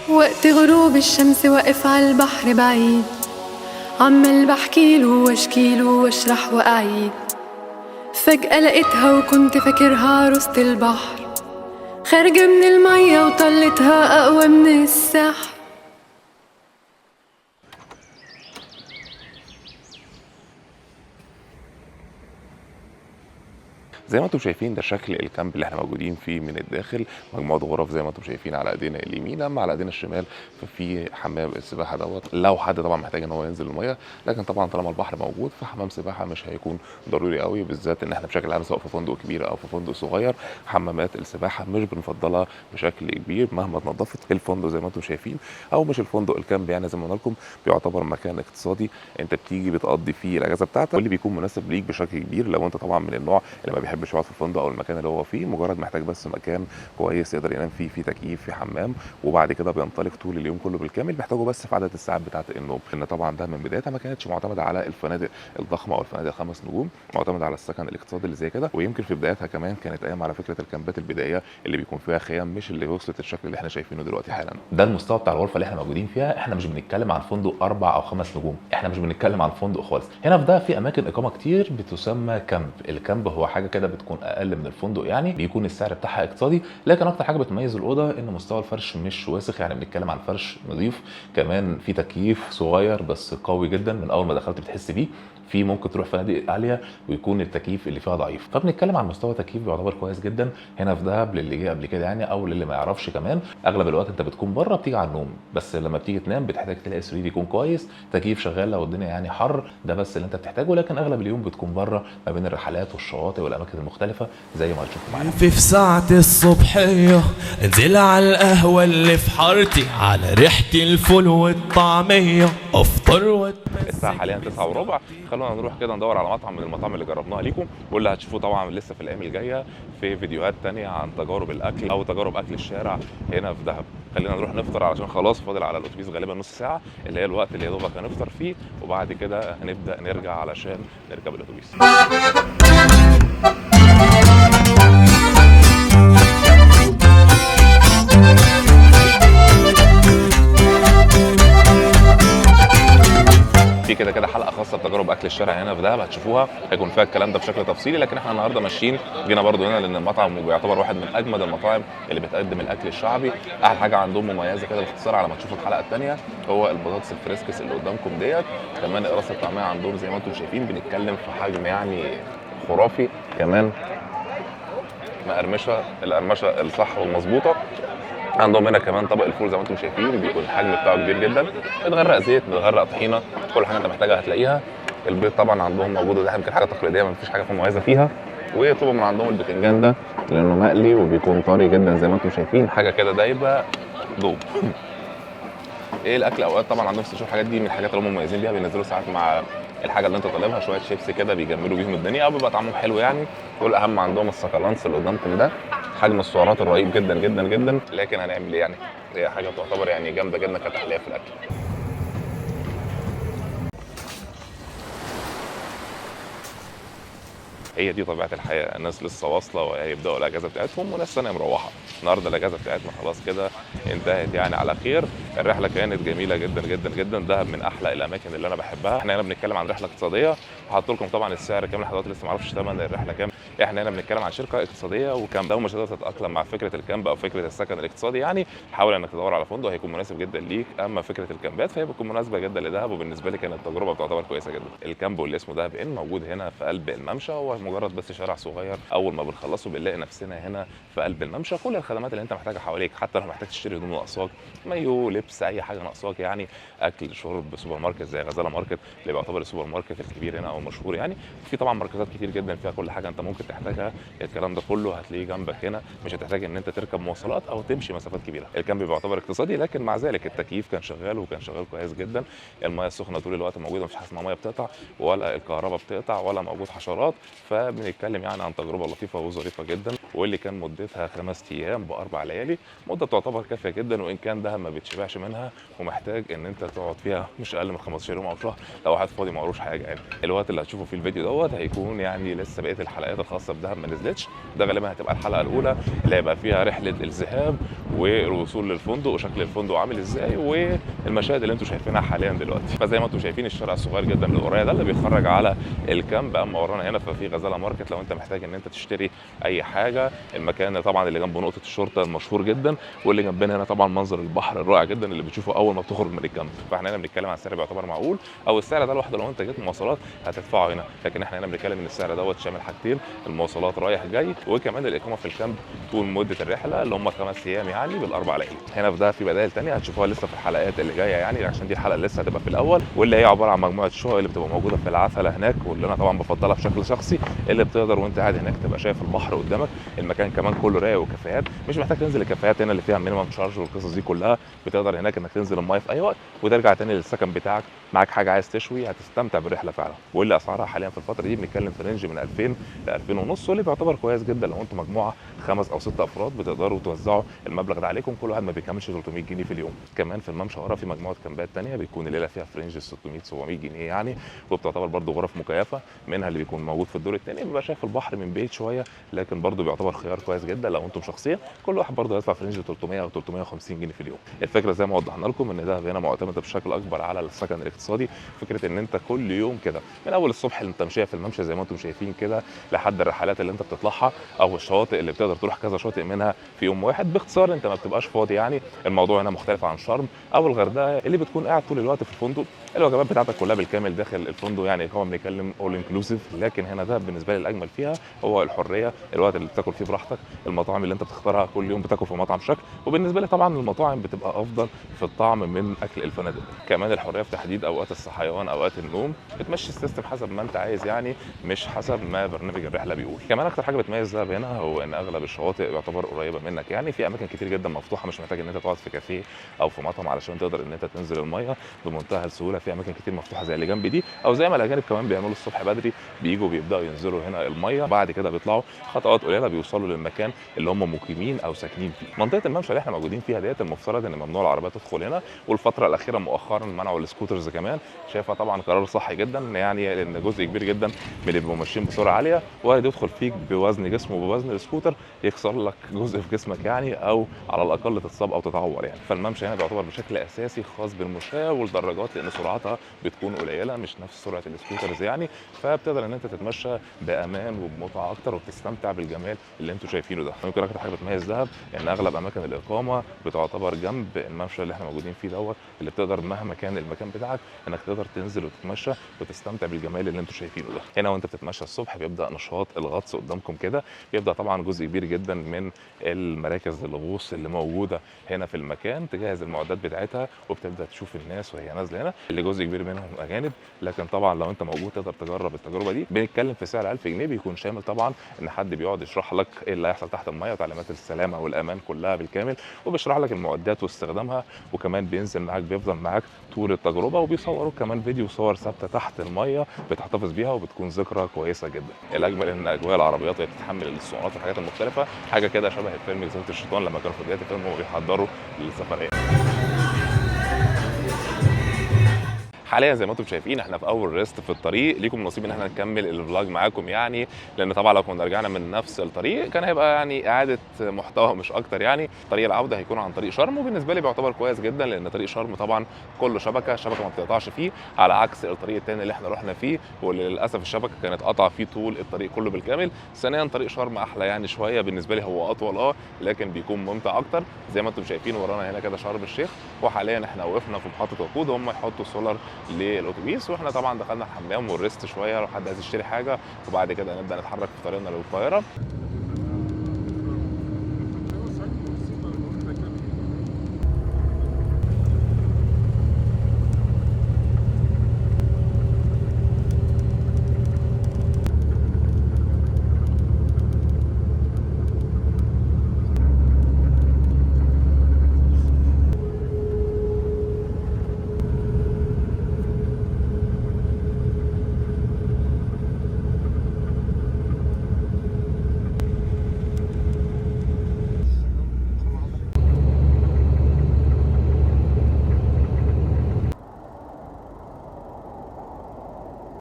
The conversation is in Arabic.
وقت غروب الشمس واقف على البحر بعيد، عمال بحكيله واشكيله واشرح واعيد. فجأة لقيتها وكنت فاكرها عروسة البحر، خارجة من المية وطلتها أقوى من السحر. زي ما انتم شايفين ده شكل الكامب اللي احنا موجودين فيه من الداخل. مجموعه غرف زي ما انتم شايفين على ايدينا اليمين، اما على ايدينا الشمال ففي حمام السباحه دوت لو حد طبعا محتاج ان هو ينزل الميه. لكن طبعا طالما البحر موجود فحمام سباحه مش هيكون ضروري قوي، بالذات ان احنا بشكل عام سواء في فندق كبير او في فندق صغير حمامات السباحه مش بنفضلها بشكل كبير مهما اتنضفت. الفندق زي ما انتم شايفين او مش الفندق، الكامب يعني زي ما قلنا لكم بيعتبر مكان اقتصادي انت بتيجي بتقضي فيه الاجازه بتاعتك، واللي بيكون مناسب ليك بشكل كبير لو انت طبعا من النوع اللي ما بيحبش يقعد في الفندق او المكان اللي هو فيه، مجرد محتاج بس مكان كويس يقدر ينام فيه، فيه تكييف، فيه حمام، وبعد كده بينطلق طول اليوم كله بالكامل. محتاجه بس في عدد الساعات بتاعه النوم، لان طبعا ده من بدايتها ما كانتش معتمده على الفنادق الضخمه او الفنادق 5 نجوم، معتمده على السكن الاقتصادي اللي زي كده. ويمكن في بدايتها كمان كانت قايمه على فكره الكامبات البدائيه اللي بيكون فيها خيام، مش اللي وصلت الشكل اللي احنا شايفينه دلوقتي حالا. ده المستوى بتاع الغرفه اللي احنا موجودين فيها. احنا مش بنتكلم عن فندق 4 أو 5 نجوم، احنا مش بنتكلم عن فندق خالص. هنا في ده في اماكن اقامه كتير بتسمى كامب. الكامب هو حاجه كده بتكون اقل من الفندق، يعني بيكون السعر بتاعها اقتصادي، لكن اكتر حاجه بتميز الاوضه ان مستوى الفرش مش واسخ، يعني بنتكلم عن فرش نظيف. كمان في تكييف صغير بس قوي جدا، من اول ما دخلت بتحس بيه. في ممكن تروح فنادق عاليه ويكون التكييف اللي فيها ضعيف، فبنتكلم عن مستوى تكييف بيعتبر كويس جدا هنا في دهب للي جه قبل كده يعني، او للي ما يعرفش. كمان اغلب الوقت انت بتكون بره بتيجي على النوم، بس لما بتيجي تنام بتحتاج تلاقي سرير يكون كويس، تكييف شغال لو الدنيا يعني حر، ده بس اللي انت بتحتاجه. لكن اغلب اليوم بتكون بره ما بين الرحلات والشواطئ والاماكن المختلفه زي ما هتشوفوا معانا. في ساعة الصبحية انزل على القهوة اللي في حارتي، على ريحة الفول والطعمية افطر الساعه حاليا 9 وربع. خلونا نروح كده ندور على مطعم من المطاعم اللي جربناها ليكم، واللي هتشوفوه طبعا لسه في الايام الجايه في فيديوهات تانية عن تجارب الاكل او تجارب اكل الشارع هنا في دهب. خلينا نروح نفطر علشان خلاص فاضل على الاتوبيس غالبا نص ساعه، اللي هي الوقت اللي يا دوبك هنفطر فيه، وبعد كده هنبدا نرجع علشان نركب الاتوبيس. في كده حلقه خاصه بتجارب اكل الشارع هنا في دهب هتشوفوها، هيكون فيها الكلام ده بشكل تفصيلي. لكن احنا النهارده ماشيين جينا برضو هنا لان المطعم بيعتبر واحد من اجمد المطاعم اللي بتقدم الاكل الشعبي. احلى حاجه عندهم مميزه كده باختصار على ما تشوفوا الحلقه الثانيه، هو البطاطس الفريسكس اللي قدامكم ديت. كمان قراص الطعميه عندهم زي ما انتم شايفين، بنتكلم في حجم يعني خرافي. كمان مقرمشه، القرمشه الصح والمظبوطه. عندهم هنا كمان طبق الفول زي ما انتم شايفين، بيكون الحجم بتاعه كبير جدا، متغرق زيت متغرق طحينه، كل حاجه انت محتاجها هتلاقيها. البيض طبعا عندهم موجود، وده يمكن حاجه تقليديه ما فيش حاجه مميزه فيها. ويطلبوا من عندهم البتنجان ده لانه مقلي وبيكون طري جدا زي ما انتم شايفين، حاجه كده دايبه دوب. ايه الاكل اوقات طبعا عندهم شوف الحاجات دي من الحاجات اللي هم مميزين بيها، بينزلوا ساعات مع الحاجه اللي انت طالبها شويه شيبسي كده بيجملوا بيهم الدنيا، او بيبقى طعمهم حلو يعني. والاهم عندهم السكالانس اللي قدامكم ده، حجم السعرات الرهيب جدا جدا جدا، لكن هنعمل ايه يعني، هي حاجه تعتبر يعني جامده جدا كتحليه في الاكل. هي دي طبيعه الحياه، الناس لسه واصله وهيبداوا الاجازه بتاعتهم، وناس ثانيه مروحه. النهارده الاجازه بتاعتنا خلاص كده انتهت يعني على خير. الرحله كانت جميله جدا جدا جدا، دهب من احلى الاماكن اللي انا بحبها. احنا هنا بنتكلم عن رحله اقتصاديه، وحاطط لكم طبعا السعر كام لحد دلوقتي لسه ما اعرفش ثمن الرحله كام. احنا هنا بنتكلم عن شركه اقتصاديه وكامب، لو مش هتقدر تتاقلم مع فكره الكامب او فكره السكن الاقتصادي يعني حاول انك تدور على فندق هيكون مناسب جدا ليك. اما فكره الكامبات فهي بتكون مناسبه جدا لدهب، وبالنسبه لي كانت تجربه بتعتبر كويسه جدا. الكامب اللي اسمه دهب ان موجود هنا في قلب الممشى، هو مجرد بس شارع صغير. اول ما بنخلصه بنلاقي نفسنا هنا في قلب الممشى، كل الخدمات اللي انت محتاجها حواليك، حتى لو محتاج تشتري هدوم ناقصاك، مايو، لبس، اي حاجه ناقصاك يعني، اكل، شرب، سوبر ماركت زي غزاله ماركت اللي بيعتبر السوبر ماركت الكبير هنا او المشهور يعني. في طبعا ماركتات كتير جدا فيها كل حاجه انت ممكن تحتاجها، الكلام ده كله هتلاقيه جنبك هنا، مش هتحتاج ان انت تركب مواصلات او تمشي مسافات كبيره. الكامب بيعتبر اقتصادي، لكن مع ذلك التكييف كان شغال وكان شغال كويس جدا. المياه السخنه طول الوقت موجوده، مفيش حاجه اسمها ميه بتقطع ولا الكهرباء بتقطع ولا موجود حشرات. فبنتكلم يعني عن تجربه لطيفه وظريفه جدا، واللي كان مدتها 5 ايام ب4 ليالي، مده تعتبر كافيه جدا. وان كان دهب ما بتشبعش منها ومحتاج ان انت تقعد فيها مش اقل من 15 يوم او شهر لو واحد فاضي ما وروش حاجه يعني. الوقت اللي هتشوفه في الفيديو دوت هيكون يعني لسه بقيه الحلقات الخاصه بدهب ما نزلتش، ده غالبا هتبقى الحلقه الاولى اللي هيبقى فيها رحله الذهاب والوصول للفندق وشكل الفندق عامل ازاي والمشاهد اللي انتم شايفينها حاليا دلوقتي. فزي ما انتم شايفين الشارع الصغير جدا اللي ورايا ده اللي بيخرج على الكامب. اما ورانا هنا ففي غزاله ماركت لو انت محتاج ان انت تشتري اي حاجه. المكان طبعا اللي جنبه نقطه الشرطه المشهور جدا، واللي جنبنا هنا طبعا منظر البحر الرائع جدا اللي بتشوفه اول ما بتخرج من الكامب. فاحنا هنا بنتكلم عن سعر بيعتبر معقول، او السعر ده لوحده لو انت جيت مواصلات هتدفعه هنا، لكن احنا هنا بنتكلم ان السعر دوت شامل حاجتين، المواصلات رايح جاي وكمان الاقامه في الكامب طول مده الرحله اللي هم 5 ايام يعني بالاربع ليالي. هنا في ده في بدائل ثانيه هتشوفوها لسه في الحلقات اللي جايه يعني، عشان دي الحلقه اللي لسه هتبقى في الاول، واللي هي عباره عن مجموعه شقق اللي بتبقى موجوده في العتله هناك، واللي انا طبعا بفضلها بشكل شخصي، اللي بتقدر وانت قاعد هناك تبقى شايف البحر قدامك. المكان كمان كله رايق وكافيهات، مش محتاج تنزل الكافيهات هنا اللي فيها مينيمم شارج والقصص دي كلها. بتقدر هناك انك تنزل المايه في اي وقت وترجع تاني للسكن بتاعك، معاك حاجه عايز تشوي، هتستمتع بالرحله فعلا. واللي اسعارها حاليا في الفتره دي بنتكلم في رينج من 2000 ل 2000 ونص، واللي بيعتبر كويس جدا لو انتم مجموعه 5 أو 6 افراد بتقدروا توزعوا المبلغ ده عليكم، كل واحد ما بيكملش 300 جنيه في اليوم. كمان في الممشى ورا في مجموعه كامبات ثانيه بيكون الليله فيها في رينج 600 700 جنيه يعني، وبتعتبر برده غرف مكيفه، منها اللي بيكون موجود في الدور الثاني بيبقى شايف البحر من بعيد شويه، لكن برده بيعتبر خيار كويس جدا لو انتم شخصيا كل واحد برده هيدفع في رينج 300 او 350 جنيه في اليوم. الفكره زي ما وضحنا لكم ان ده هنا معتمده بشكل اكبر على السكن الاقتصادي، فكره ان انت كل يوم كده من اول الصبح اللي انت ماشيه في الممشى زي ما انتم شايفين كده لحد الرحلات اللي انت بتطلعها او الشواطئ اللي بتقدر تروح كذا شاطئ منها في يوم واحد. باختصار انت ما بتبقاش فاضي يعني. الموضوع هنا مختلف عن شرم او الغردقه اللي بتكون قاعد طول الوقت في الفندق، الوجبات بتاعتك كلها بالكامل داخل الفندق يعني، هو بنتكلم اول انكلوسيف. لكن هنا ده بالنسبه لي الاجمل فيها هو الحريه، الوقت اللي بتاكل فيه براحتك، المطاعم اللي انت بتختارها كل يوم بتاكل في مطعم شكل، وبالنسبه لي طبعا المطاعم بتبقى افضل في الطعم من اكل الفنادق. كمان الحريه في تحديد اوقات الصحيان اوقات النوم، بتمشي السيستم حسب ما انت عايز يعني، مش حسب ما برنامج الرحله بيقول. كمان اكتر حاجه بتميز ده هنا هو ان اغلب الشواطئ يعتبر قريبه منك يعني، في اماكن كتير جدا مفتوحه، مش محتاج ان انت تقعد في كافيه او في مطعم علشان تقدر ان انت تنزل الميه بمنتهى السهوله. في اماكن كتير مفتوحه زي اللي جنبي دي، او زي ما الاجانب كمان بيعملوا الصبح بدري، بييجوا بيبداوا ينزلوا هنا الميه، بعد كده بيطلعوا خطوات قليله بيوصلوا للمكان اللي هم مقيمين او ساكنين فيه. منطقه الممشى اللي احنا موجودين فيها ديت المفترض ان ممنوع العربيات تدخل هنا، والفتره الاخيره مؤخرا منعوا السكوترز كمان. شايفها طبعا قرار صحي جدا يعني، لان جزء كبير جدا من اللي بيبقوا ماشيين بسرعه عاليه وارد يدخل فيك بوزن جسمه وبوزن السكوتر يكسر لك جزء في جسمك يعني، او على الاقل تتصاب او تتعور يعني. فالممشى هنا بيعتبر بشكل اساسي خاص بالمشاة والدراجات، لان سرعتها بتكون قليله مش نفس سرعه السكوترز يعني، فبتقدر ان انت تتمشى بامان وبمتعه اكتر وبتستمتع بالجمال اللي انتم شايفينه ده. يمكن اكتر حاجه بتميز دهب ان اغلب اماكن الاقامه بتعتبر جنب الممشى اللي احنا موجودين فيه دوت، اللي بتقدر مهما كان المكان بتاعك انك تقدر تنزل وتتمشى وتستمتع بالجمال اللي انتم شايفينه ده. هنا وانت بتتمشى الصبح بيبدا نشاط الغطس قدامكم كده، بيبدا طبعا جزء كبير جدا من المراكز الغوص اللي موجوده هنا في المكان تجهز المعدات بتاعتها، وبتبدا تشوف الناس وهي نازله هنا، اللي جزء كبير منهم اجانب، لكن طبعا لو انت موجود تقدر تجرب التجربه دي. بنتكلم في سعر 1000 جنيه، بيكون شامل طبعا ان حد بيقعد يشرح لك ايه اللي هيحصل تحت الميه وتعليمات السلامه والامان كلها بالكامل، وبيشرح لك المعدات واستخدامها، وكمان بينزل معاك بيفضل معاك طول التجربه، وبيصوروا كمان فيديو صور ثابته تحت الميه بتحتفظ بيها وبتكون ذكرى كويسه جدا. الاجمل ان اجواء العربيات اللي بتتحمل الاسطوانات والحاجات المختلفه حاجه كده شبه الفيلم جزيره الشيطان لما كانوا في بدايه الفيلم وبيحضروا للسفريه. حاليا زي ما انتم شايفين احنا في اول ريست في الطريق، ليكم نصيب ان احنا نكمل الفلوج معاكم يعني، لان طبعا لو كنا رجعنا من نفس الطريق كان هيبقى يعني اعاده محتوى مش اكتر يعني. طريق العوده هيكون عن طريق شرم، وبالنسبه لي بيعتبر كويس جدا لان طريق شرم طبعا كله شبكه ما بتقطعش فيه، على عكس الطريق الثاني اللي احنا رحنا فيه واللي للاسف الشبكه كانت قطع فيه طول الطريق كله بالكامل. ثانيا طريق شرم احلى يعني شويه بالنسبه لي، هو اطول لكن بيكون ممتع اكتر. زي ما انتم شايفين ورانا هنا كده شرم الشيخ، وحاليا احنا وقفنا في محطه وقود هم يحطوا سولار للاتوبيس، واحنا طبعا دخلنا الحمام والريست شويه لو حد عايز يشتري حاجه، وبعد كده نبدا نتحرك في طريقنا للقاهره.